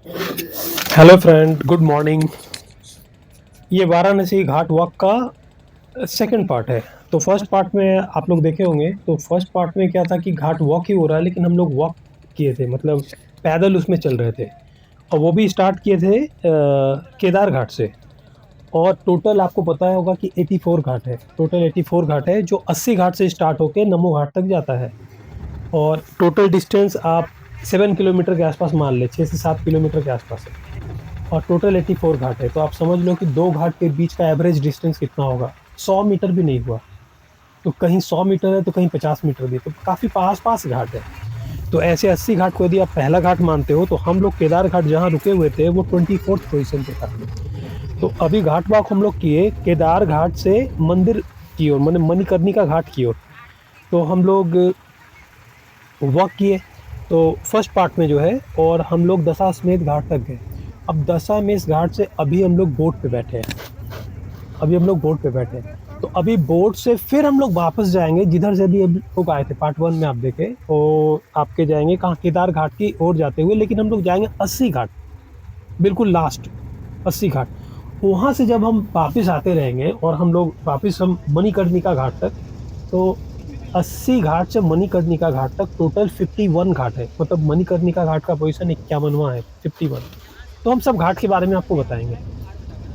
Hello friend, good morning. ये वाराणसी घाट walk का second part है। तो फर्स्ट पार्ट में आप लोग देखे होंगे। तो फर्स्ट पार्ट में क्या था कि घाट वॉक ही हो रहा है, लेकिन हम लोग वॉक किए थे, मतलब पैदल उसमें चल रहे थे। और वो भी स्टार्ट किए थे केदार घाट से। और टोटल आपको पता होगा कि 84 घाट है। टोटल 84 घाट है, जो 80 घाट से स्टार्ट होके नमो घाट तक जाता है। और टोटल डिस्टेंस आप 7 किलोमीटर के आसपास मान ले, 6 से 7 किलोमीटर के आसपास है। और टोटल 84 घाट है, तो आप समझ लो कि दो घाट के बीच का एवरेज डिस्टेंस कितना होगा। 100 मीटर भी नहीं हुआ। तो कहीं 100 मीटर है तो कहीं 50 मीटर भी, तो काफी पास पास घाट है। तो ऐसे 80 घाट को यदि आप पहला घाट मानते हो, तो हम लोग केदार घाट जहाँ रुके हुए थे वो 24th पोजिशन पे था। तो अभी घाट वॉक हम लोग किए केदार घाट से मंदिर की ओर, मैंने मणिकर्णिका घाट की ओर। तो हम लोग वॉक किए। तो फर्स्ट पार्ट में जो है, और हम लोग दशाश्वमेध घाट तक गए। अब दशाश्वमेध घाट से अभी हम लोग बोट पे बैठे हैं। अभी हम लोग बोट पे बैठे हैं, तो अभी बोट से फिर हम लोग वापस जाएंगे जिधर से अभी हम लोग आए थे। पार्ट 1 में आप देखे, और आपके जाएंगे कहाँ, केदार घाट की ओर जाते हुए, लेकिन हम लोग जाएंगे 80 घाट, बिल्कुल लास्ट 80 घाट। वहाँ से जब हम वापस आते रहेंगे और हम लोग वापस हम मणिकर्णिका घाट तक, तो 80 घाट से मणिकर्णिका घाट तक टोटल 51 घाट है। मतलब मणिकर्णिका घाट का पोजीशन 51वां है, 51। तो हम सब घाट के बारे में आपको बताएंगे।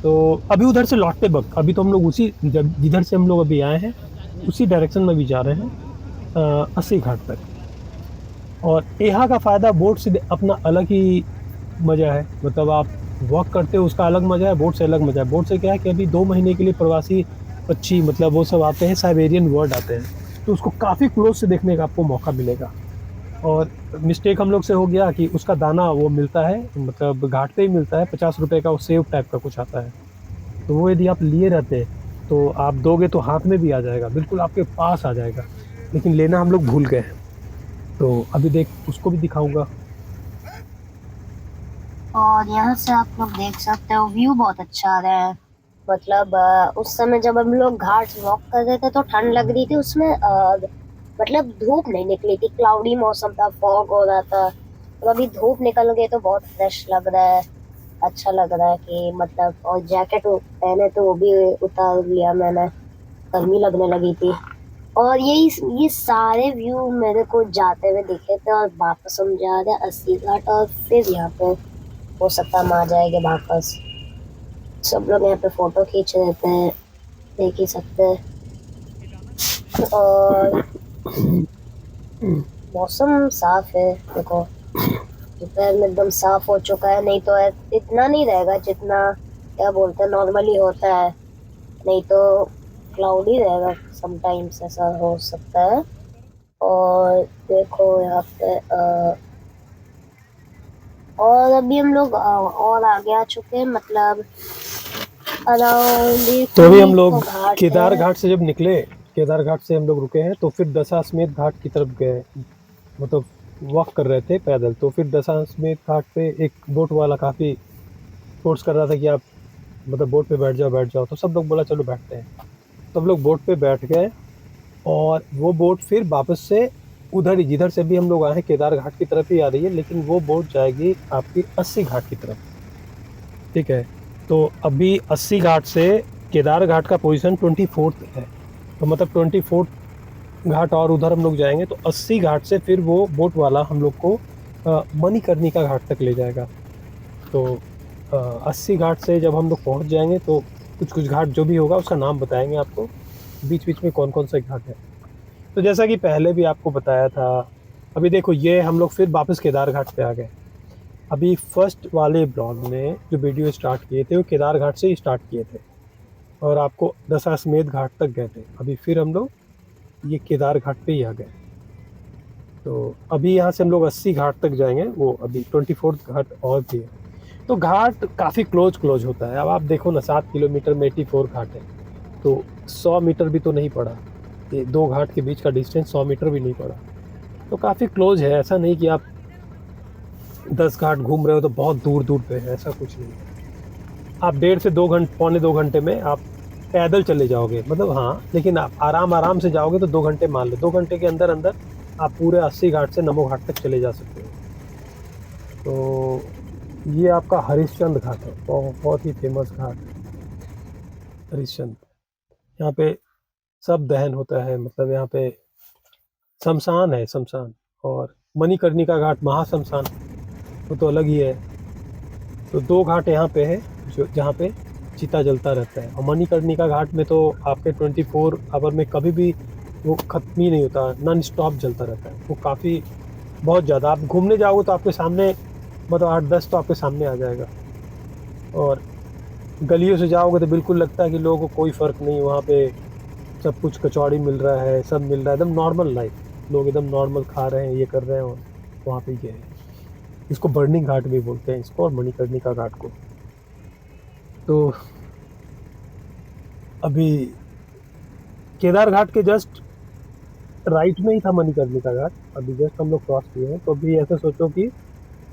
तो अभी उधर से लौटते वक्त, अभी तो हम लोग उसी जिधर से हम लोग अभी आए हैं उसी डायरेक्शन में भी जा रहे हैं 80 घाट तक। और यहाँ का फ़ायदा बोट से अपना अलग ही मज़ा है। मतलब आप वॉक करते हो उसका अलग मज़ा है, बोट से अलग मज़ा है। बोट से क्या है कि अभी 2 महीने के लिए प्रवासी पक्षी, मतलब वो सब आते हैं, साइबेरियन बर्ड आते हैं, तो उसको काफ़ी क्लोज से देखने का आपको मौका मिलेगा। और मिस्टेक हम लोग से हो गया कि उसका दाना वो मिलता है, मतलब घाट पे ही मिलता है, 50 रुपए का, वो सेव टाइप का कुछ आता है। तो वो यदि आप लिए रहते तो आप दोगे तो हाथ में भी आ जाएगा, बिल्कुल आपके पास आ जाएगा, लेकिन लेना हम लोग भूल गए। तो अभी देख उसको भी दिखाऊंगा। और यहाँ से आप लोग देख सकते हो व्यू बहुत अच्छा आ रहा है। मतलब उस समय जब हम लोग घाट वॉक कर रहे थे तो ठंड लग रही थी उसमें, मतलब धूप नहीं निकली थी, क्लाउडी मौसम था, फॉग हो रहा था। तो अभी धूप निकल गई तो बहुत फ्रेश लग रहा है, अच्छा लग रहा है कि मतलब। और जैकेट पहने तो वो भी उतार लिया मैंने, गर्मी लगने लगी थी। और ये सारे व्यू मेरे को जाते हुए दिखे थे, और वापस हम जा रहे हैं 80 घाट, और फिर यहाँ पे हो सकता है हम आ जाएंगे वापस। सब लोग यहाँ पे फोटो खींच रहे थे, देख ही सकते हैं। और मौसम साफ है, देखो दोपहर में एकदम साफ हो चुका है। नहीं तो इतना नहीं रहेगा जितना क्या बोलते हैं नॉर्मली होता है, नहीं तो क्लाउडी रहेगा समटाइम्स, ऐसा हो सकता है। और देखो यहाँ पे और अभी हम लोग और आगे आ चुके हैं, मतलब अराउंड तो अभी कोई हम तो लोग घाट केदार है। घाट से जब निकले, केदार घाट से हम लोग रुके हैं, तो फिर दशाश्वमेध घाट की तरफ गए। मतलब वॉक कर रहे थे पैदल, तो फिर दशाश्वमेध घाट पे एक बोट वाला काफ़ी फोर्स कर रहा था कि आप मतलब बोट पे बैठ जाओ बैठ जाओ। तो सब लोग बोला चलो बैठते हैं। सब लोग बोट पे बैठ गए, और वो बोट फिर वापस से उधर ही जिधर से भी हम लोग आए हैं केदार घाट की तरफ ही आ रही है, लेकिन वो बोट जाएगी आपकी 80 घाट की तरफ। ठीक है। तो अभी 80 घाट से केदार घाट का पोजीशन 24th है। तो मतलब 24th घाट और उधर हम लोग जाएंगे, तो 80 घाट से फिर वो बोट वाला हम लोग को मणिकर्णिका घाट तक ले जाएगा। तो 80 घाट से जब हम लोग पहुंच जाएंगे, तो कुछ कुछ घाट जो भी होगा उसका नाम बताएंगे आपको, बीच बीच में कौन कौन से घाट है। तो जैसा कि पहले भी आपको बताया था, अभी देखो ये हम लोग फिर वापस केदार घाट पे आ गए। अभी फर्स्ट वाले ब्लॉग में जो वीडियो स्टार्ट किए थे वो केदार घाट से ही स्टार्ट किए थे, और आपको दशाश्वमेध घाट तक गए थे। अभी फिर हम लोग ये केदार घाट पे ही आ गए। तो अभी यहाँ से हम लोग 80 घाट तक जाएंगे, वो अभी 24th घाट और भी है। तो घाट काफ़ी क्लोज क्लोज होता है। अब आप देखो ना, 7 किलोमीटर में 84 घाट है, तो 100 मीटर भी तो नहीं पड़ा। ये दो घाट के बीच का डिस्टेंस 100 मीटर भी नहीं पड़ा। तो काफ़ी क्लोज है, ऐसा नहीं कि आप 10 घाट घूम रहे हो तो बहुत दूर दूर पे है, ऐसा कुछ नहीं है। आप 1.5 से 2 घंटे, पौने 2 घंटे में आप पैदल चले जाओगे, मतलब हाँ, लेकिन आप आराम आराम से जाओगे तो 2 घंटे मान लो, 2 घंटे के अंदर अंदर आप पूरे 80 घाट से नमो घाट तक चले जा सकते हो। तो ये आपका हरिश्चंद्र घाट है, बहुत ही फेमस घाट हरिश्चंद्र। यहाँ पे सब दहन होता है, मतलब यहाँ पे शमशान है, शमशान। और मणिकर्णिका घाट महाशमशान, वो तो अलग ही है। तो दो घाट यहाँ पे है जो जहाँ पे चिता जलता रहता है। और मणिकर्णिका घाट में तो आपके 24 आवर में कभी भी वो खत्म ही नहीं होता, नॉन स्टॉप जलता रहता है। वो काफ़ी बहुत ज़्यादा, आप घूमने जाओगे तो आपके सामने मतलब 8-10 तो आपके सामने आ जाएगा। और गलियों से जाओगे तो बिल्कुल लगता है कि लोगों को कोई फ़र्क नहीं, वहाँ पे सब कुछ कचौड़ी मिल रहा है, सब मिल रहा है, एकदम नॉर्मल लाइफ, लोग एकदम नॉर्मल खा रहे हैं, ये कर रहे हैं। और वहाँ पे ये है, इसको बर्निंग घाट भी बोलते हैं इसको, और मणिकर्णिका घाट को। तो अभी केदार घाट के जस्ट राइट में ही था मणिकर्णिका घाट, अभी जस्ट हम लोग क्रॉस किए हैं। तो अभी ऐसे सोचो कि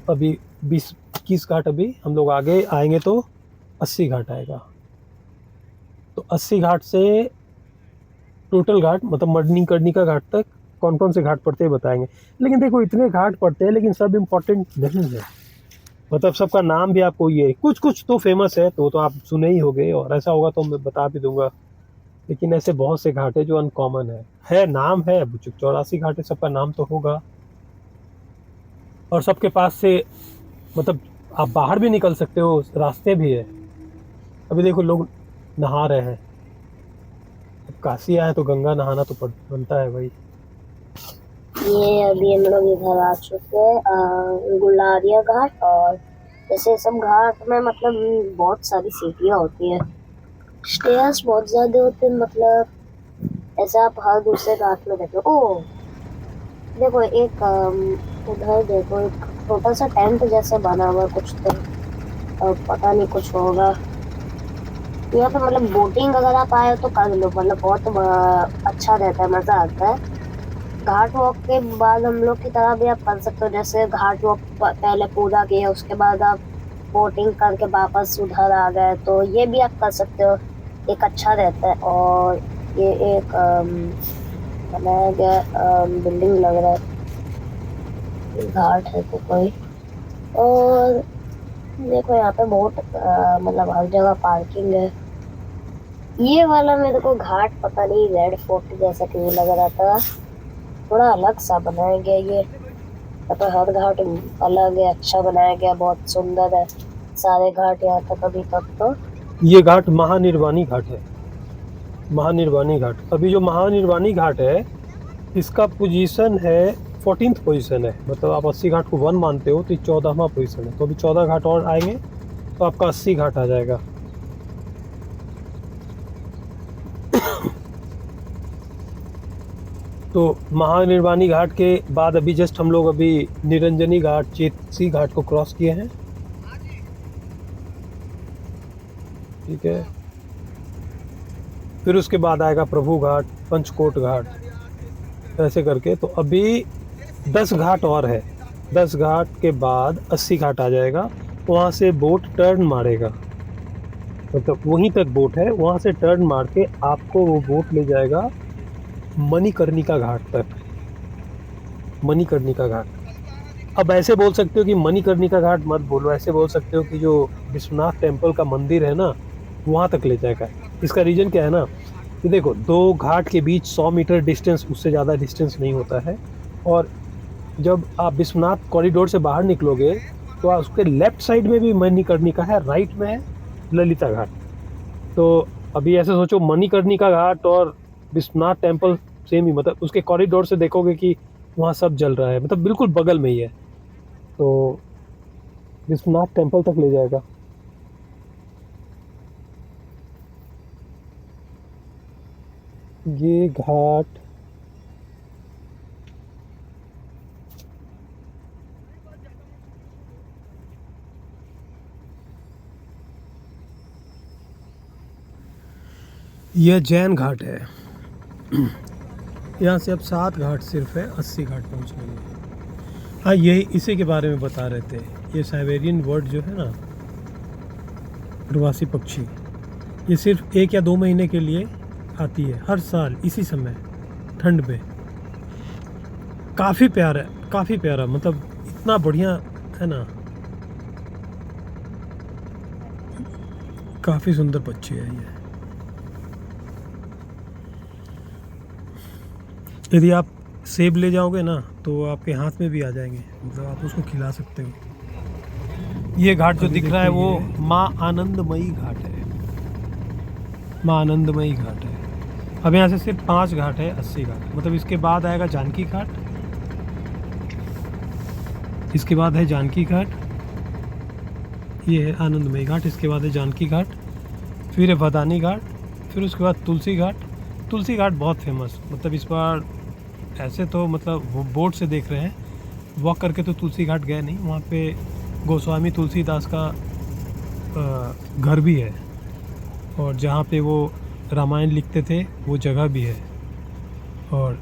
अभी 20-21 घाट अभी हम लोग आगे आएंगे तो 80 घाट आएगा। तो 80 घाट से टोटल घाट मतलब मणिकर्णिका घाट तक कौन कौन से घाट पड़ते हैं बताएंगे। लेकिन देखो इतने घाट पड़ते हैं लेकिन सब इम्पोर्टेंट नहीं है, मतलब सबका नाम भी आपको ये कुछ कुछ तो फेमस है, तो आप सुने ही होंगे, और ऐसा होगा तो मैं बता भी दूंगा। लेकिन ऐसे बहुत से घाट है जो अनकॉमन है नाम है। 84 घाट है, सबका नाम तो होगा। और सबके पास से मतलब आप बाहर भी निकल सकते हो, रास्ते भी है। अभी देखो लोग नहा रहे हैं, अब काशी आए तो गंगा नहाना तो बनता है भाई। ये अभी हम लोग इधर आ चुके हैं गुलारिया घाट। और जैसे सब घाट में मतलब बहुत सारी सीढ़ियाँ होती है, स्टेयर्स बहुत ज्यादा होते हैं, मतलब ऐसा आप हर दूसरे घाट में देखो। ओ देखो एक उधर देखो एक छोटा सा टेंट जैसा बना हुआ कुछ तो पता नहीं कुछ होगा। यहाँ पे मतलब बोटिंग अगर आप आए तो कर लो, मतलब बहुत अच्छा रहता है, मजा आता है। घाट वॉक के बाद हम लोग की तरह भी आप कर सकते हो, जैसे घाट वॉक पहले पूरा किया उसके बाद आप बोटिंग करके वापस उधर आ गए, तो ये भी आप कर सकते हो, एक अच्छा रहता है। और ये एक बनाया गया बिल्डिंग लग रहा है, घाट है तो कोई। और देखो यहाँ पे बहुत मतलब हर जगह पार्किंग है। ये वाला मेरे को घाट पता नहीं रेड फोर्ट जैसा क्यों लग रहा था, थोड़ा अलग सा बनाया गया ये। तो हर घाट अलग है, अच्छा बनाया गया, बहुत सुंदर है सारे घाट यहाँ तक अभी तक तो। ये घाट महानिर्वाणी घाट है, महानिर्वाणी घाट। अभी जो महानिर्वाणी घाट है इसका पोजीशन है 14th पोजीशन है, मतलब आप 80 घाट को 1 मानते हो तो 14वां पोजीशन है। तो अभी 14 घाट और आएंगे तो आपका 80 घाट आ जाएगा। तो महानिर्वाणी घाट के बाद अभी जस्ट हम लोग अभी निरंजनी घाट चेतसी घाट को क्रॉस किए हैं, ठीक है। फिर उसके बाद आएगा प्रभु घाट, पंचकोट घाट, ऐसे करके। तो अभी 10 घाट और है, 10 घाट के बाद 80 घाट आ जाएगा। वहाँ से बोट टर्न मारेगा, मतलब वहीं तक बोट है, वहाँ से टर्न मार के आपको वो बोट ले जाएगा मणिकर्णिका घाट तक। मणिकर्णिका घाट, अब ऐसे बोल सकते हो कि मणिकर्णिका घाट मत बोलो, ऐसे बोल सकते हो कि जो विश्वनाथ टेम्पल का मंदिर है ना वहाँ तक ले जाएगा। इसका रीज़न क्या है ना कि देखो दो घाट के बीच 100 मीटर डिस्टेंस, उससे ज़्यादा डिस्टेंस नहीं होता है। और जब आप विश्वनाथ कॉरिडोर से बाहर निकलोगे तो उसके लेफ्ट साइड में भी मणिकर्णिका है, राइट में है ललिता घाट। तो अभी ऐसे सोचो मणिकर्णिका घाट और विश्वनाथ टेम्पल सेम ही, मतलब उसके कॉरिडोर से देखोगे कि वहाँ सब जल रहा है, मतलब बिल्कुल बगल में ही है। तो विश्वनाथ टेम्पल तक ले जाएगा। ये घाट यह जैन घाट है। यहाँ से अब 7 घाट सिर्फ है 80 घाट पहुँचने में। हाँ यही इसी के बारे में बता रहे थे, ये साइबेरियन बर्ड जो है ना, प्रवासी पक्षी, ये सिर्फ 1 या 2 महीने के लिए आती है हर साल इसी समय ठंड में। काफ़ी प्यारा, काफ़ी प्यारा, मतलब इतना बढ़िया है ना। काफ़ी सुंदर पक्षी है ये। यदि आप सेब ले जाओगे ना तो आपके हाथ में भी आ जाएंगे, मतलब आप उसको खिला सकते हो। ये घाट जो दिख रहा है वो माँ आनंदमयी घाट है, माँ आनंदमयी घाट है। अब यहाँ से सिर्फ 5 घाट है, 80 घाट, मतलब इसके बाद आएगा जानकी घाट, इसके बाद है जानकी घाट, ये है आनंदमयी घाट, इसके बाद है जानकी घाट, फिर है वदानी घाट, फिर उसके बाद तुलसी घाट। तुलसी घाट बहुत फेमस, मतलब इस बार ऐसे तो मतलब वो बोट से देख रहे हैं, वॉक करके तो तुलसी घाट गए नहीं। वहाँ पे गोस्वामी तुलसीदास का घर भी है, और जहाँ पे वो रामायण लिखते थे वो जगह भी है। और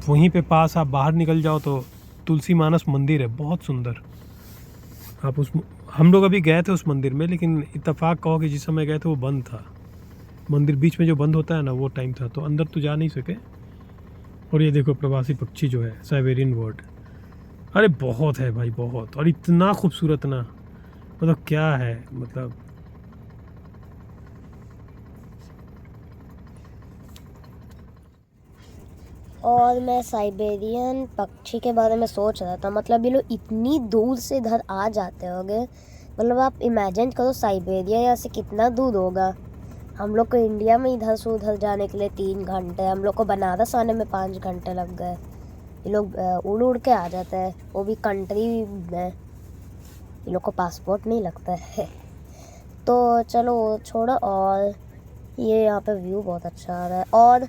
वहीं पे पास आप बाहर निकल जाओ तो तुलसी मानस मंदिर है, बहुत सुंदर। आप उस हम लोग अभी गए थे उस मंदिर में, लेकिन इत्तेफाक कहो कि जिस समय गए थे वो बंद था। मंदिर बीच में जो बंद होता है ना, वो टाइम था, तो अंदर तो जा नहीं सके। और ये देखो प्रवासी पक्षी जो है, साइबेरियन बर्ड, अरे बहुत है भाई, बहुत, और इतना खूबसूरत ना, मतलब क्या है, मतलब और मैं साइबेरियन पक्षी के बारे में सोच रहा था, मतलब ये लोग इतनी दूर से इधर आ जाते होंगे, मतलब आप इमेजिन करो साइबेरिया यहाँ से कितना दूर होगा। हम लोग को इंडिया में इधर से उधर जाने के लिए 3 घंटे, हम लोग को बनारस आने में 5 घंटे लग गए। ये लोग उड़ उड़ के आ जाते हैं, वो भी कंट्री में। ये लोग को पासपोर्ट नहीं लगता है। तो चलो छोड़ो। और ये यहाँ पे व्यू बहुत अच्छा आ रहा है। और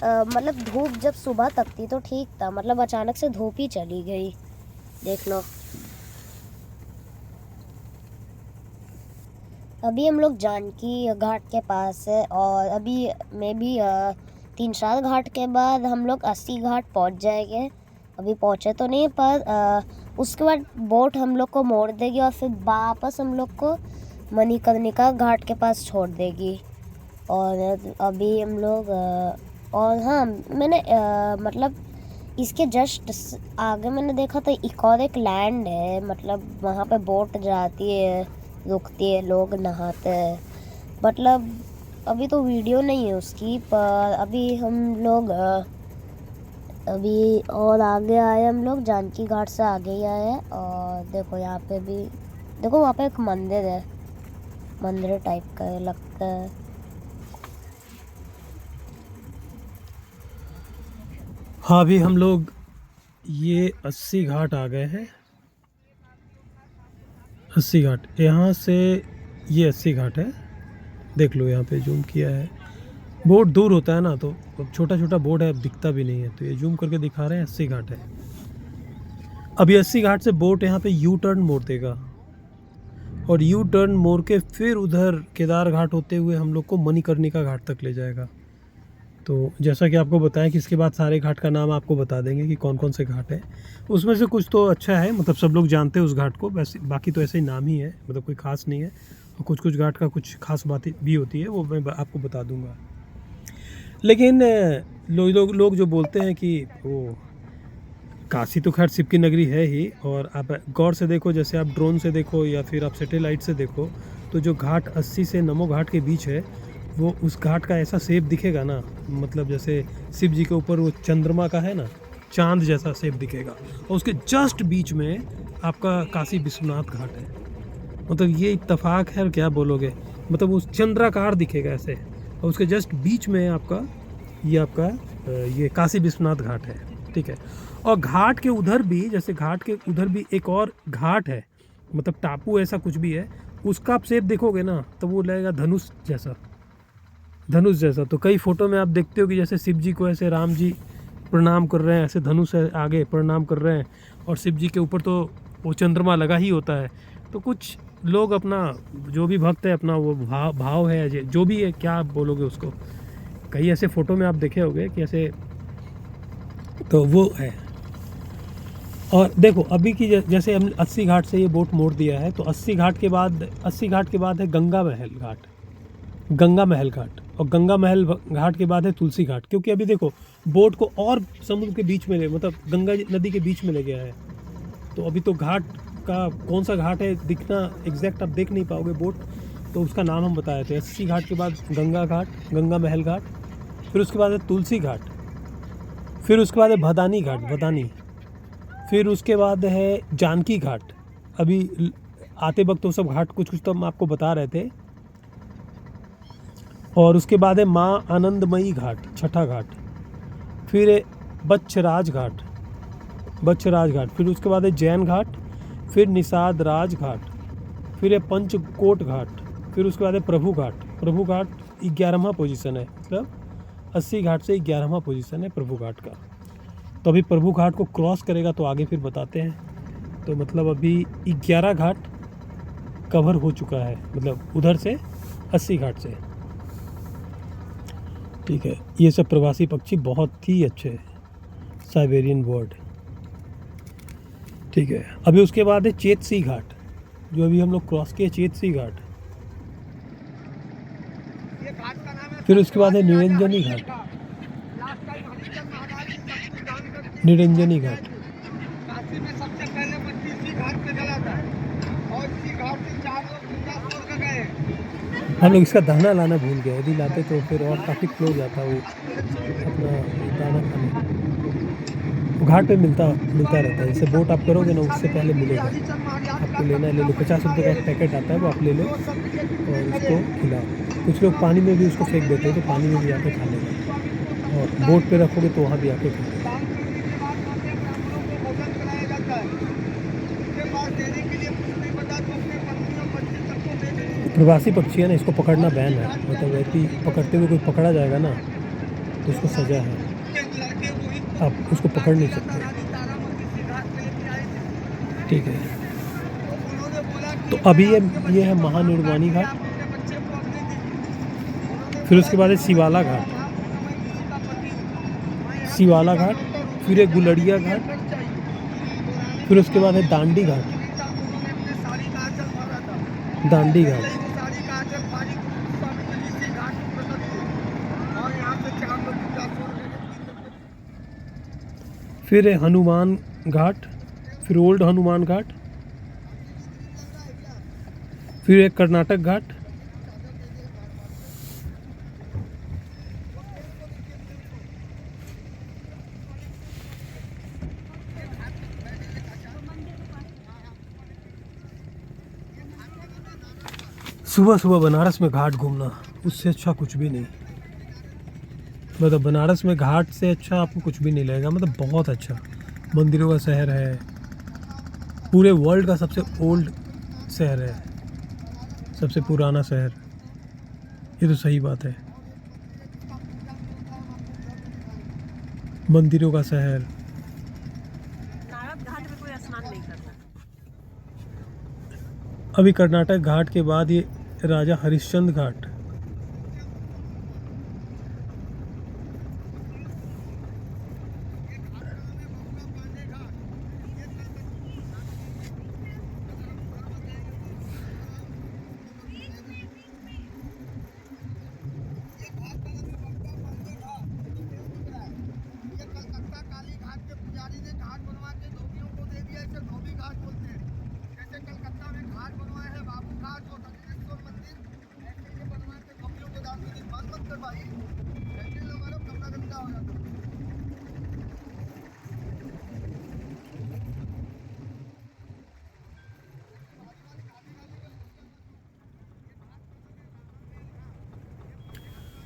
मतलब धूप जब सुबह तक थी तो ठीक था, मतलब अचानक से धूप ही चली गई, देख लो। अभी हम लोग जानकी घाट के पास है, और अभी मे बी 3-4 घाट के बाद हम लोग 80 घाट पहुंच जाएंगे। अभी पहुंचे तो नहीं, पर उसके बाद बोट हम लोग को मोड़ देगी और फिर वापस हम लोग को मणिकर्णिका घाट के पास छोड़ देगी। और अभी हम लोग और हाँ, मैंने मतलब इसके जस्ट आगे मैंने देखा था एक और एक लैंड है, मतलब वहाँ पे बोट जाती है, रुकती है, लोग नहाते हैं। मतलब अभी तो वीडियो नहीं है उसकी, पर अभी हम लोग अभी और आगे आए, हम लोग जानकी घाट से आगे ही आए हैं। और देखो यहाँ पे भी, देखो वहाँ पे एक मंदिर है, मंदिर टाइप का है लगता है। हाँ, अभी हम लोग ये 80 घाट आ गए हैं। 80 घाट यहाँ से, ये 80 घाट है, देख लो यहाँ पे जूम किया है। बोर्ड दूर होता है ना, तो छोटा छोटा बोर्ड है, अब दिखता भी नहीं है, तो ये जूम करके दिखा रहे हैं 80 घाट है। अभी 80 घाट से बोट यहाँ पे यू टर्न मोड़ देगा, और यू टर्न मोड़ के फिर उधर केदार घाट होते हुए हम लोग को मणिकर्णिका घाट तक ले जाएगा। तो जैसा कि आपको बताया कि इसके बाद सारे घाट का नाम आपको बता देंगे कि कौन कौन से घाट है। उसमें से कुछ तो अच्छा है, मतलब सब लोग जानते हैं उस घाट को, वैसे बाकी तो ऐसे ही नाम ही है, मतलब कोई ख़ास नहीं है। और कुछ कुछ घाट का कुछ खास बातें भी होती है, वो मैं आपको बता दूंगा। लेकिन लोग जो बोलते हैं कि वो काशी तो खैर शिव की नगरी है ही, और आप गौर से देखो, जैसे आप ड्रोन से देखो या फिर आप सैटेलाइट से देखो, तो जो घाट 80 से नमो घाट के बीच है, वो उस घाट का ऐसा शेप दिखेगा ना, मतलब जैसे शिव जी के ऊपर वो चंद्रमा का है ना, चांद जैसा शेप दिखेगा। और उसके जस्ट बीच में आपका काशी विश्वनाथ घाट है। मतलब ये इत्तेफाक है, क्या बोलोगे, मतलब उस चंद्राकार दिखेगा ऐसे, और उसके जस्ट बीच में आपका ये काशी विश्वनाथ घाट है, ठीक है। और घाट के उधर भी, जैसे घाट के उधर भी एक और घाट है, मतलब टापू ऐसा कुछ भी है, उसका आप शेप देखोगे ना तो वो लगेगा धनुष जैसा। तो कई फोटो में आप देखते हो कि जैसे शिव जी को ऐसे राम जी प्रणाम कर रहे हैं, ऐसे धनुष है आगे प्रणाम कर रहे हैं, और शिव जी के ऊपर तो वो चंद्रमा लगा ही होता है। तो कुछ लोग अपना, जो भी भक्त है अपना वो भाव है, जो भी है, क्या आप बोलोगे उसको, कई ऐसे फ़ोटो में आप देखे होंगे कि ऐसे, तो वो है। और देखो अभी की जैसे हम 80 घाट से ये बोट मोड़ दिया है, तो 80 घाट के बाद है गंगा महल घाट, और गंगा महल घाट के बाद है तुलसी घाट। क्योंकि अभी देखो बोट को और समुद्र के बीच में मतलब गंगा नदी के बीच में ले गया है, तो अभी तो घाट का कौन सा घाट है दिखना एग्जैक्ट आप देख नहीं पाओगे। बोट तो उसका नाम हम बताए थे। अस्सी घाट के बाद गंगा घाट, गंगा महल घाट, फिर उसके बाद है तुलसी घाट, फिर उसके बाद है भदानी घाट, भदानी, फिर उसके बाद है जानकी घाट। अभी आते वक्त तो सब घाट कुछ कुछ तो हम आपको बता रहे थे। और उसके बाद है माँ आनंदमयी घाट, छठा घाट, फिर है बच्छराज घाट, बच्छराज घाट, फिर उसके बाद है जैन घाट, फिर निषाद राज घाट, फिर है पंचकोट घाट, फिर उसके बाद है प्रभु घाट। प्रभु घाट 11वां पोजीशन है, मतलब 80 घाट से 11वां पोजीशन है प्रभु घाट का। तो अभी प्रभु घाट को क्रॉस करेगा तो आगे फिर बताते हैं। तो मतलब अभी 11 घाट कवर हो चुका है, मतलब उधर से 80 घाट से। ठीक है, ये सब प्रवासी पक्षी बहुत ही अच्छे हैं, साइबेरियन बर्ड। ठीक है, अभी उसके बाद है चेतसी घाट, जो अभी हम लोग क्रॉस किए, चेतसी घाट। फिर उसके बाद है निरंजनी घाट, निरंजनी घाट। काशी में सबसे पहले बच्ची इसी घाट पे जला था और इसी घाट से 4 लोग जिंदा छोड़ के गए। हम लोग इसका दाना लाना भूल गए, यदि लाते तो फिर और काफ़ी क्लोज आता वो अपना दाना खाने। वो घाट पे मिलता रहता है, जैसे बोट आप करोगे ना उससे पहले मिलेगा। आपको लेना है ले लो, 50 रुपये का एक पैकेट आता है, वो आप ले लो और उसको खिलाओ। कुछ लोग पानी में भी उसको फेंक देते हैं, तो पानी में भी आके खा लेगा, और बोट पे रखोगे तो वहाँ भी आके खा लेगा। प्रवासी पक्षी है ना, इसको पकड़ना बैन है, मतलब यदि पकड़ते हुए कोई पकड़ा जाएगा ना तो उसको सज़ा है, आप उसको पकड़ नहीं सकते। ठीक है, तो अभी ये है महानिर्वाणी घाट, फिर उसके बाद है शिवाला घाट, शिवाला घाट, फिर है गुलड़िया घाट, फिर उसके बाद है दांडी घाट, दांडी घाट, फिर है हनुमान घाट, फिर ओल्ड हनुमान घाट, फिर है कर्नाटक घाट, सुबह सुबह बनारस में घाट घूमना उससे अच्छा कुछ भी नहीं, मतलब बनारस में घाट से अच्छा आपको कुछ भी नहीं लगेगा, मतलब बहुत अच्छा। मंदिरों का शहर है, पूरे वर्ल्ड का सबसे ओल्ड शहर है, सबसे पुराना शहर, ये तो सही बात है। मंदिरों का शहर। नारद घाट में कोई स्नान नहीं करता। अभी कर्नाटक घाट के बाद ये राजा हरिश्चंद्र घाट,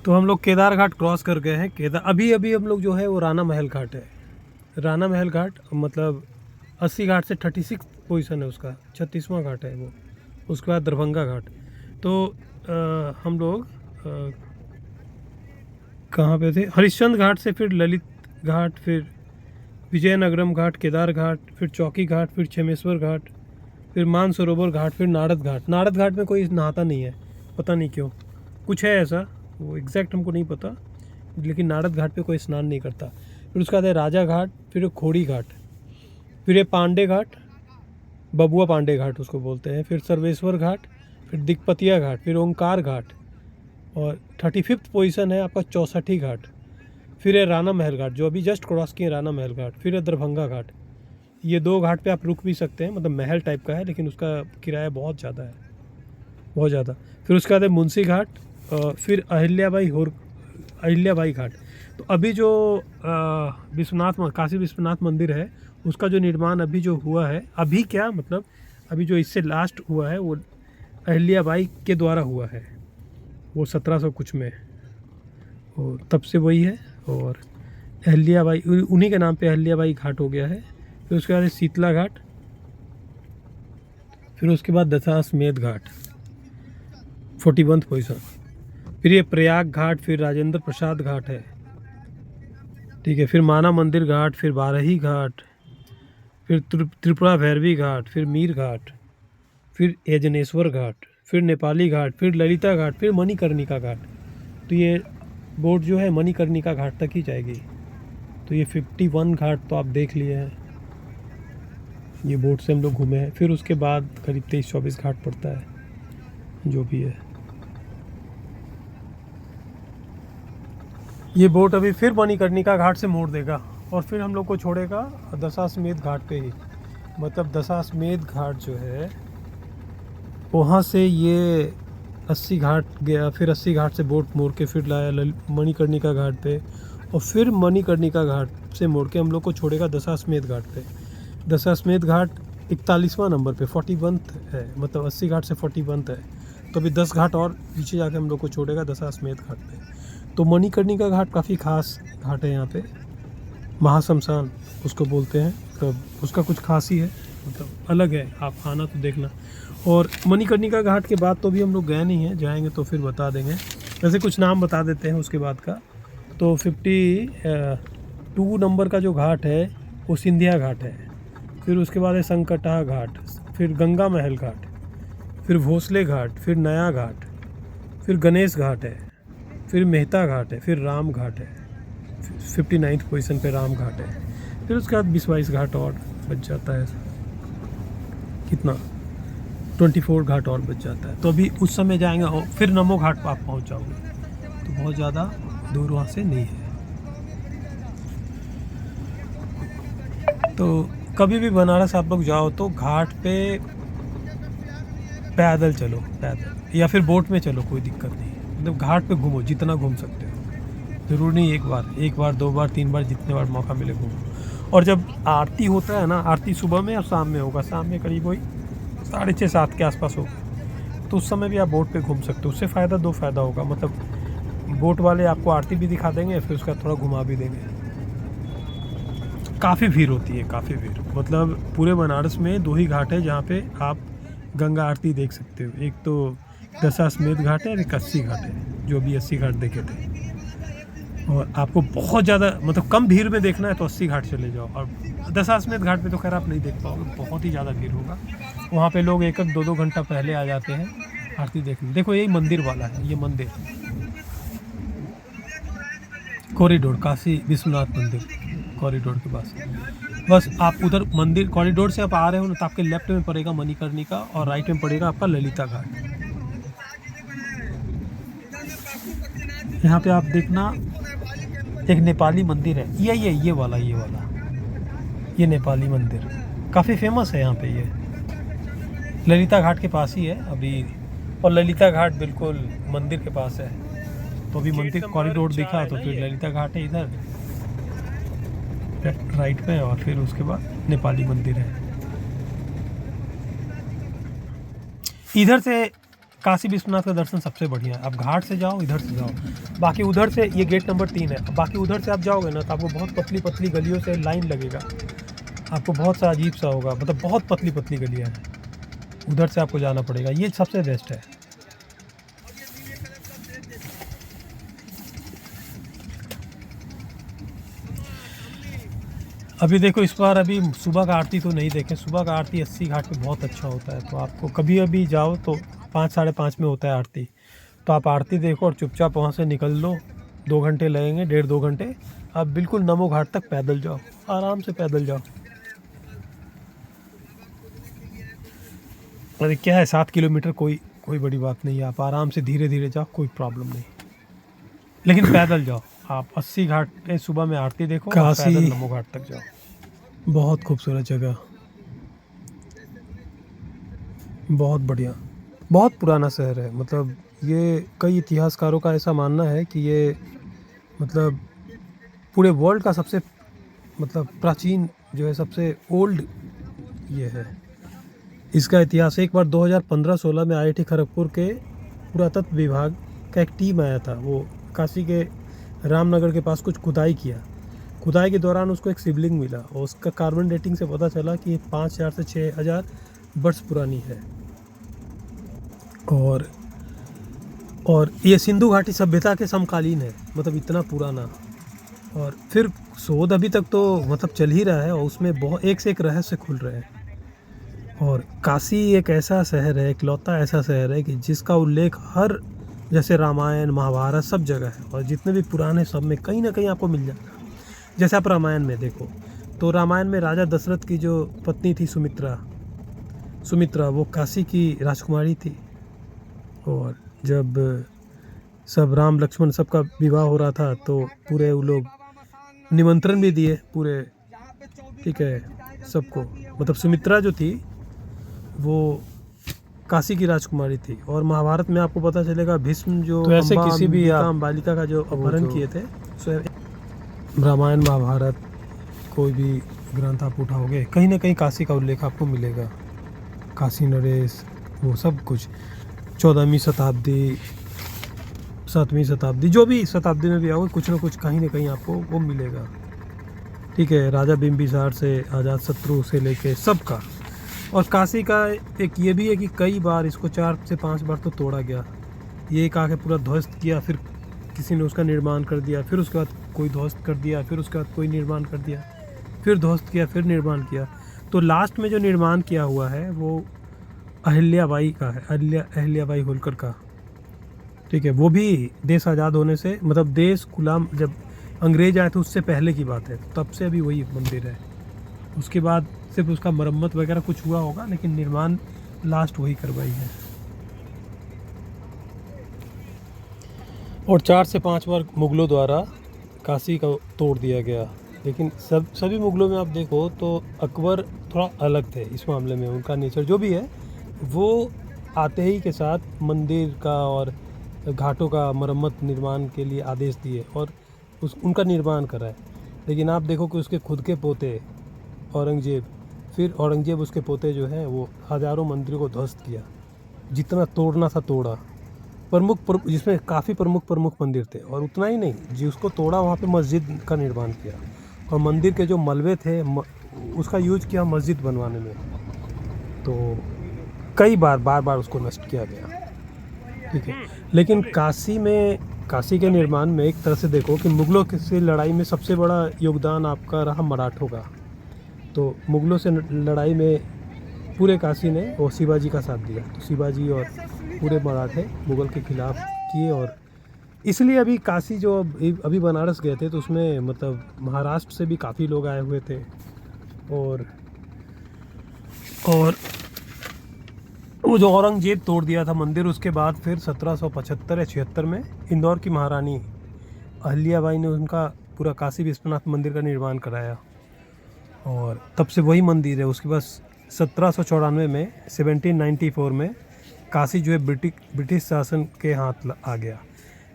तो हम लोग केदार घाट क्रॉस कर गए हैं। केदार अभी हम लोग जो है वो राणा महल घाट है, राणा महल घाट, मतलब 80 घाट से 36 पोजीशन है उसका, 36वां घाट है वो। उसके बाद दरभंगा घाट। तो हम लोग कहाँ पे थे, हरिश्चंद्र घाट से फिर ललित घाट, फिर विजयनगरम घाट, केदार घाट, फिर चौकी घाट, फिर क्षेमेश्वर घाट, फिर मानसरोवर घाट, फिर नारद घाट। नारद घाट में कोई नहाता नहीं है, पता नहीं क्यों, कुछ है ऐसा, वो एग्जैक्ट हमको नहीं पता, लेकिन नारद घाट पे कोई स्नान नहीं करता। फिर उसके बाद है राजा घाट, फिर खोड़ी घाट, फिर ये पांडे घाट, बबुआ पांडे घाट उसको बोलते हैं, फिर सर्वेश्वर घाट, फिर दिक्पतिया घाट, फिर ओंकार घाट, और 35th पोजीशन है आपका 64 घाट। फिर है राणा महल घाट, जो अभी जस्ट क्रॉस किए राणा महल घाट। फिर है दरभंगा घाट। ये 2 घाट पे आप रुक भी सकते हैं, मतलब महल टाइप का है, लेकिन उसका किराया बहुत ज़्यादा है। बहुत ज़्यादा। फिर उसके बाद है मुंशी घाट, फिर अहिल्याबाई घाट। तो अभी जो काशी विश्वनाथ मंदिर है, उसका जो निर्माण अभी जो हुआ है, अभी क्या मतलब अभी जो इससे लास्ट हुआ है वो अहिल्याबाई के द्वारा हुआ है, वो 1700 कुछ में, और तब से वही है। और अहिल्याबाई उन्हीं के नाम पे अहिल्याबाई घाट हो गया है। फिर उसके बाद है शीतला घाट, फिर उसके बाद दशाश्वमेध घाट 41 पोजीशन, फिर ये प्रयाग घाट, फिर राजेंद्र प्रसाद घाट है, ठीक है। फिर माना मंदिर घाट, फिर बारही घाट, फिर त्रिपुरा भैरवी घाट, फिर मीर घाट, फिर यजनेश्वर घाट, फिर नेपाली घाट, फिर ललिता घाट, फिर मणिकर्णिका घाट। तो ये बोट जो है मणिकर्णिका घाट तक ही जाएगी। तो ये 51 घाट तो आप देख लिए हैं, ये बोट से हम लोग घूमे हैं। फिर उसके बाद करीब 23-24 घाट पड़ता है, जो भी है। ये बोट अभी फिर मणिकर्णिका घाट से मोड़ देगा और फिर हम लोग को छोड़ेगा दशाश्वमेध घाट पे ही। मतलब दशाश्वमेध घाट जो है वहाँ से ये 80 घाट गया, फिर 80 घाट से बोट मोड़ के फिर लाया मणिकर्णिका घाट पे, और फिर मणिकर्णिका घाट से मोड़ के हम लोग को छोड़ेगा दशाश्वमेध घाट पे। दशाश्वमेध घाट 41वां नंबर पे 41 है, मतलब 80 घाट से 41 है। तो अभी 10 घाट और नीचे जाके हम लोग को छोड़ेगा दशाश्वमेध घाट पे। तो मणिकर्णिका घाट काफ़ी खास घाट है यहाँ पे, महाशमशान उसको बोलते हैं। तो उसका कुछ खास ही है, मतलब अलग है, आप आना तो देखना। और मणिकर्णिका घाट के बाद तो भी हम लोग गए नहीं हैं, जाएंगे तो फिर बता देंगे। वैसे कुछ नाम बता देते हैं उसके बाद का। तो 52 नंबर का जो घाट है वो सिंधिया घाट है। फिर उसके बाद है संकटा घाट, फिर गंगा महल घाट, फिर भोसले घाट, फिर नया घाट, फिर गणेश घाट है, फिर मेहता घाट है, फिर राम घाट है, 59th पोजीशन पे राम घाट है। फिर उसके बाद 20-22 घाट और बच जाता है, कितना 24 घाट और बच जाता है। तो अभी उस समय जाएंगे और फिर नमो घाट पर आप पहुँच जाओगे। तो बहुत ज़्यादा दूर वहाँ से नहीं है। तो कभी भी बनारस आप लोग जाओ तो घाट पे पैदल चलो, पैदल या फिर बोट में चलो, कोई दिक्कत नहीं। मतलब घाट पे घूमो, जितना घूम सकते हो। ज़रूर नहीं एक बार 2 बार 3 बार, जितने बार मौका मिले घूमो। और जब आरती होता है ना, आरती सुबह में और शाम में होगा, शाम में करीब वही 6:30-7 के आसपास होगा। तो उस समय भी आप बोट पे घूम सकते हो। उससे फ़ायदा 2 फ़ायदा होगा, मतलब बोट वाले आपको आरती भी दिखा देंगे, फिर उसका थोड़ा घुमा भी देंगे। काफ़ी भीड़ होती है, काफ़ी भीड़। मतलब पूरे बनारस में 2 ही घाट है जहाँ पे आप गंगा आरती देख सकते हो। एक तो दशाश्वमेध घाट है और एक 80 घाट है, जो अभी 80 घाट देखे थे। और आपको बहुत ज़्यादा मतलब कम भीड़ में देखना है तो 80 घाट चले जाओ। और दशाश्वमेध घाट पे तो खैर आप नहीं देख पाओगे, बहुत ही ज़्यादा भीड़ होगा। वहाँ पे लोग 1-1 2-2 घंटा पहले आ जाते हैं आरती देखने। देखो यही मंदिर वाला है, ये मंदिर कॉरिडोर, काशी विश्वनाथ मंदिर कॉरिडोर के पास। बस आप उधर मंदिर कॉरिडोर से आप आ रहे हो ना, तो आपके लेफ्ट में पड़ेगा मणिकर्णिका और राइट में पड़ेगा आपका ललिता घाट। यहाँ पे आप देखना एक नेपाली मंदिर है, ये वाला ये नेपाली मंदिर काफ़ी फेमस है यहाँ पे। ये ललिता घाट के पास ही है अभी, और ललिता घाट बिल्कुल मंदिर के पास है। तो अभी मंदिर कॉरिडोर दिखा तो फिर ललिता घाट है इधर राइट में, और फिर उसके बाद नेपाली मंदिर है। इधर से काशी विश्वनाथ का दर्शन सबसे बढ़िया है। आप घाट से जाओ, इधर से जाओ, बाकी उधर से ये गेट नंबर 3 है। बाकी उधर से आप जाओगे ना तो आपको बहुत पतली पतली गलियों से लाइन लगेगा, आपको बहुत सा अजीब सा होगा, मतलब बहुत पतली पतली गलियाँ हैं, उधर से आपको जाना पड़ेगा। ये सबसे बेस्ट है। अभी देखो इस बार अभी सुबह का आरती तो नहीं देखे। सुबह का आरती 80 घाट पे बहुत अच्छा होता है। तो आपको कभी अभी जाओ तो 5-5:30 में होता है आरती, तो आप आरती देखो और चुपचाप वहाँ से निकल लो। 2 घंटे लगेंगे, 1.5-2 घंटे। आप बिल्कुल नमो घाट तक पैदल जाओ, आराम से पैदल जाओ। अरे क्या है, 7 किलोमीटर कोई बड़ी बात नहीं है। आप आराम से धीरे धीरे जाओ, कोई प्रॉब्लम नहीं, लेकिन पैदल जाओ। आप 80 घाट सुबह में आरती देखो, काशी नमो घाट तक जाओ। बहुत खूबसूरत जगह, बहुत बढ़िया। बहुत पुराना शहर है। मतलब ये कई इतिहासकारों का ऐसा मानना है कि ये मतलब पूरे वर्ल्ड का सबसे मतलब प्राचीन जो है सबसे ओल्ड ये है। इसका इतिहास एक बार 2015-16 में IIT खड़गपुर के पुरातत्व विभाग का एक टीम आया था। वो काशी के रामनगर के पास कुछ खुदाई किया। खुदाई के दौरान उसको एक शिवलिंग मिला और उसका कार्बन डेटिंग से पता चला कि 5000 से 6000 वर्ष पुरानी है। और ये सिंधु घाटी सभ्यता के समकालीन है, मतलब इतना पुराना। और फिर शोध अभी तक तो मतलब चल ही रहा है और उसमें बहुत एक से एक रहस्य खुल रहे हैं। और काशी एक ऐसा शहर है, इकलौता ऐसा शहर है कि जिसका उल्लेख हर जैसे रामायण महाभारत सब जगह है और जितने भी पुराने सब में कहीं ना कहीं आपको मिल जाएगा। जैसे आप रामायण में देखो तो रामायण में राजा दशरथ की जो पत्नी थी सुमित्रा वो काशी की राजकुमारी थी। और जब सब राम लक्ष्मण सबका विवाह हो रहा था तो पूरे वो लोग निमंत्रण भी दिए पूरे, ठीक है, सबको। मतलब सुमित्रा जो थी वो काशी की राजकुमारी थी। और महाभारत में आपको पता चलेगा भीष्म जो तो ऐसे किसी भी बालिका का जो अपहरण किए थे। रामायण महाभारत कोई भी ग्रंथ आप उठाओगे कहीं ना कहीं काशी का उल्लेख आपको मिलेगा। काशी नरेश वो सब कुछ 14वीं शताब्दी 7वीं शताब्दी जो भी शताब्दी में भी आओगे कुछ ना कुछ कहीं ना कहीं आपको वो मिलेगा, ठीक है। राजा बिंबिसार से अजात शत्रु से लेके सबका। और काशी का एक ये भी है कि कई बार इसको 4 से 5 बार तो तोड़ा गया। ये एक आके पूरा ध्वस्त किया, फिर किसी ने उसका निर्माण कर दिया, फिर उसके बाद कोई ध्वस्त कर दिया, फिर उसके बाद कोई निर्माण कर दिया, फिर ध्वस्त किया, फिर निर्माण किया। तो लास्ट में जो निर्माण किया हुआ है वो अहिल्याबाई का है, अहिल्याबाई होलकर का, ठीक है। वो भी देश आज़ाद होने से मतलब देश गुलाम जब अंग्रेज आए थे उससे पहले की बात है, तब से अभी वही मंदिर है। उसके बाद सिर्फ उसका मरम्मत वगैरह कुछ हुआ होगा लेकिन निर्माण लास्ट वही करवाई है। और 4 से 5 बार मुग़लों द्वारा काशी को तोड़ दिया गया। लेकिन सभी मुग़लों में आप देखो तो अकबर थोड़ा अलग थे इस मामले में। उनका नेचर जो भी है वो आते ही के साथ मंदिर का और घाटों का मरम्मत निर्माण के लिए आदेश दिए और उनका निर्माण कराए। लेकिन आप देखो कि उसके खुद के पोते औरंगजेब उसके पोते जो हैं वो हज़ारों मंदिरों को ध्वस्त किया, जितना तोड़ना था तोड़ा। जिसमें काफ़ी प्रमुख मंदिर थे। और उतना ही नहीं, जिसको तोड़ा वहाँ पे मस्जिद का निर्माण किया और मंदिर के जो मलबे थे उसका यूज किया मस्जिद बनवाने में। तो कई बार उसको नष्ट किया गया, ठीक है। लेकिन काशी के निर्माण में एक तरह से देखो कि मुग़लों से लड़ाई में सबसे बड़ा योगदान आपका रहा मराठों का। तो मुग़लों से लड़ाई में पूरे काशी ने और शिवाजी का साथ दिया। तो शिवाजी और पूरे मराठे मुग़ल के ख़िलाफ़ किए। और इसलिए अभी काशी जो अभी बनारस गए थे तो उसमें मतलब महाराष्ट्र से भी काफ़ी लोग आए हुए थे। और वो जो औरंगजेब तोड़ दिया था मंदिर, उसके बाद फिर 1775 या 76 में इंदौर की महारानी अहिल्याबाई ने उनका पूरा काशी विश्वनाथ मंदिर का निर्माण कराया। और तब से वही मंदिर है। उसके बाद 1794 में 1794 में काशी जो है ब्रिटिश शासन के हाथ आ गया।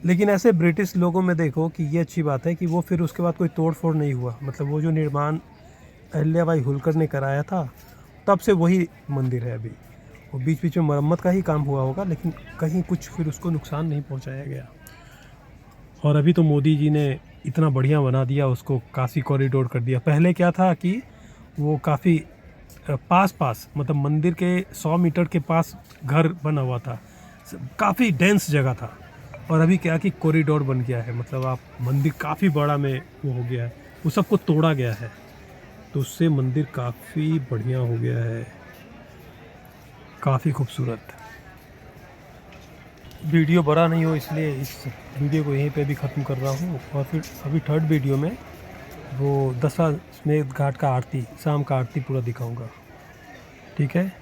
लेकिन ऐसे ब्रिटिश लोगों में देखो कि ये अच्छी बात है कि वो फिर उसके बाद कोई तोड़ फोड़ नहीं हुआ। मतलब वो जो निर्माण अहिल्याबाई होलकर ने कराया था तब से वही मंदिर है अभी। और बीच में मरम्मत का ही काम हुआ होगा लेकिन कहीं कुछ फिर उसको नुकसान नहीं पहुंचाया गया। और अभी तो मोदी जी ने इतना बढ़िया बना दिया उसको, काशी कॉरिडोर कर दिया। पहले क्या था कि वो काफ़ी पास मतलब मंदिर के 100 मीटर के पास घर बना हुआ था, काफ़ी डेंस जगह था। और अभी क्या कि कॉरिडोर बन गया है, मतलब आप मंदिर काफ़ी बड़ा में वो हो गया है, वो सबको तोड़ा गया है। तो उससे मंदिर काफ़ी बढ़िया हो गया है, काफ़ी खूबसूरत। वीडियो बड़ा नहीं हो इसलिए इस वीडियो को यहीं पे भी ख़त्म कर रहा हूँ। और फिर अभी थर्ड वीडियो में वो दशाश्वमेध घाट का आरती, शाम का आरती पूरा दिखाऊंगा, ठीक है।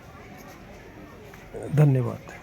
धन्यवाद।